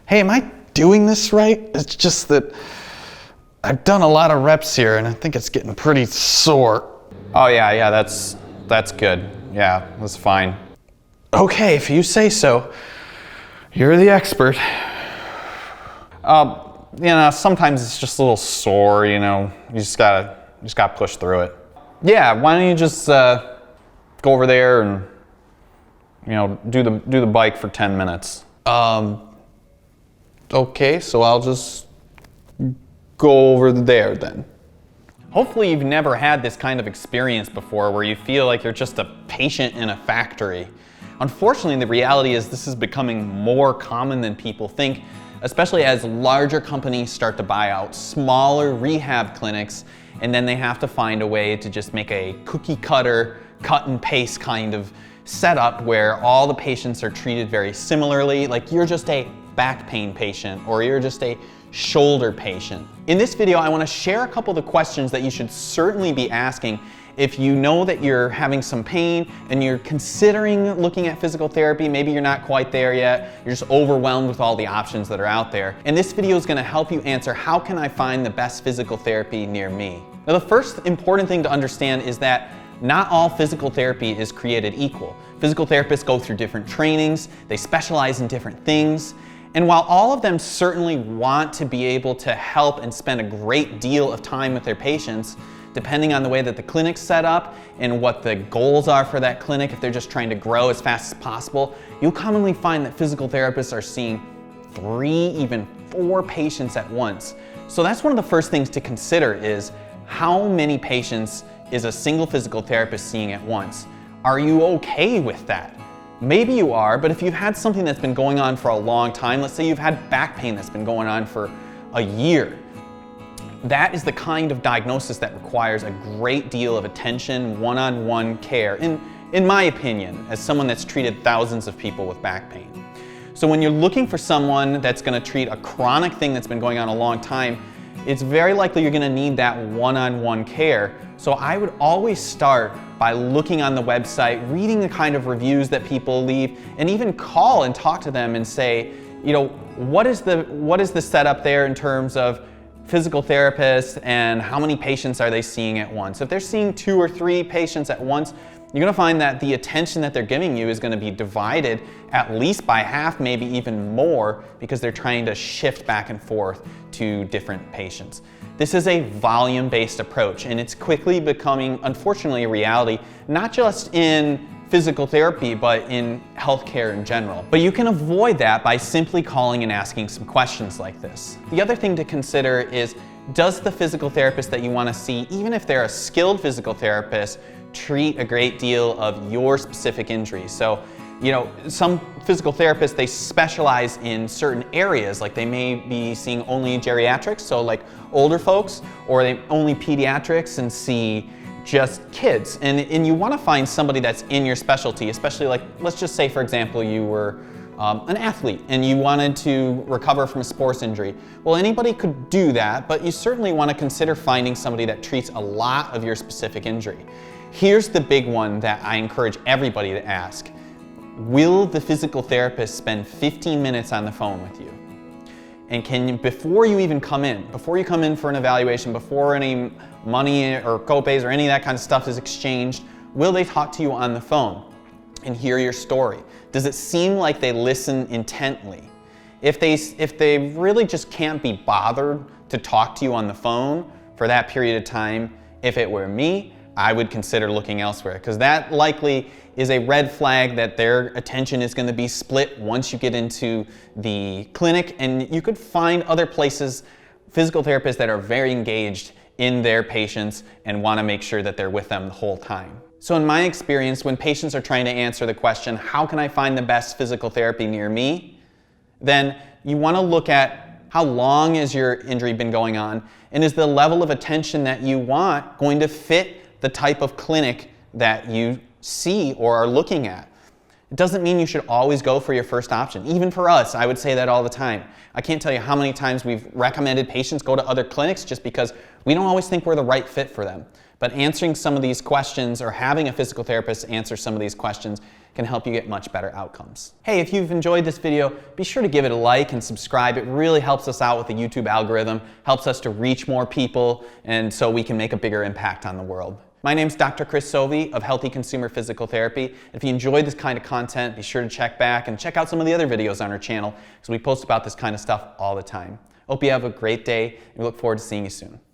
Hey, am I doing this right? It's just that I've done a lot of reps here and I think it's getting pretty sore. Oh yeah, that's good. Yeah, that's fine. Okay, if you say so. You're the expert. Sometimes it's just a little sore, you just gotta push through it. Yeah, why don't you just go over there and do the bike for 10 minutes. Okay, so I'll just go over there then. Hopefully you've never had this kind of experience before where you feel like you're just a patient in a factory. Unfortunately, the reality is this is becoming more common than people think, especially as larger companies start to buy out smaller rehab clinics, and then they have to find a way to just make a cookie cutter, cut and paste kind of setup where all the patients are treated very similarly, like you're just a back pain patient or you're just a shoulder patient. In this video, I want to share a couple of the questions that you should certainly be asking if you know that you're having some pain and you're considering looking at physical therapy. Maybe you're not quite there yet, you're just overwhelmed with all the options that are out there. And this video is going to help you answer, how can I find the best physical therapy near me? Now, the first important thing to understand is that not all physical therapy is created equal. Physical therapists go through different trainings, they specialize in different things, and while all of them certainly want to be able to help and spend a great deal of time with their patients, depending on the way that the clinic's set up and what the goals are for that clinic, if they're just trying to grow as fast as possible, you'll commonly find that physical therapists are seeing 3, even 4 patients at once. So that's one of the first things to consider is how many patients is a single physical therapist seeing at once? Are you okay with that? Maybe you are, but if you've had something that's been going on for a long time, let's say you've had back pain that's been going on for a year, that is the kind of diagnosis that requires a great deal of attention, one-on-one care, in my opinion, as someone that's treated thousands of people with back pain. So when you're looking for someone that's going to treat a chronic thing that's been going on a long time, it's very likely you're going to need that one-on-one care. So I would always start by looking on the website, reading the kind of reviews that people leave, and even call and talk to them and say, what is the setup there in terms of physical therapists and how many patients are they seeing at once? If they're seeing 2 or 3 patients at once, you're going to find that the attention that they're giving you is going to be divided at least by half, maybe even more, because they're trying to shift back and forth to different patients. This is a volume-based approach, and it's quickly becoming, unfortunately, a reality, not just in physical therapy, but in healthcare in general. But you can avoid that by simply calling and asking some questions like this. The other thing to consider is, does the physical therapist that you want to see, even if they're a skilled physical therapist, treat a great deal of your specific injuries? So, some physical therapists, they specialize in certain areas, like they may be seeing only geriatrics, so like older folks, or they only pediatrics and see just kids. And you want to find somebody that's in your specialty, especially like, let's just say, for example, you were an athlete and you wanted to recover from a sports injury. Well, anybody could do that, but you certainly want to consider finding somebody that treats a lot of your specific injury. Here's the big one that I encourage everybody to ask. Will the physical therapist spend 15 minutes on the phone with you? And can you, before you come in for an evaluation, before any money or copays or any of that kind of stuff is exchanged, will they talk to you on the phone and hear your story? Does it seem like they listen intently? If they really just can't be bothered to talk to you on the phone for that period of time, if it were me, I would consider looking elsewhere, because that likely is a red flag that their attention is going to be split once you get into the clinic, and you could find other places, physical therapists that are very engaged in their patients and want to make sure that they're with them the whole time. So in my experience, when patients are trying to answer the question, how can I find the best physical therapy near me? Then you want to look at how long has your injury been going on, and is the level of attention that you want going to fit the type of clinic that you see or are looking at. It doesn't mean you should always go for your first option. Even for us, I would say that all the time. I can't tell you how many times we've recommended patients go to other clinics just because we don't always think we're the right fit for them. But answering some of these questions or having a physical therapist answer some of these questions can help you get much better outcomes. Hey, if you've enjoyed this video, be sure to give it a like and subscribe. It really helps us out with the YouTube algorithm, helps us to reach more people, and so we can make a bigger impact on the world. My name's Dr. Chris Sovey of Healthy Consumer Physical Therapy. If you enjoyed this kind of content, be sure to check back and check out some of the other videos on our channel, because we post about this kind of stuff all the time. Hope you have a great day, and we look forward to seeing you soon.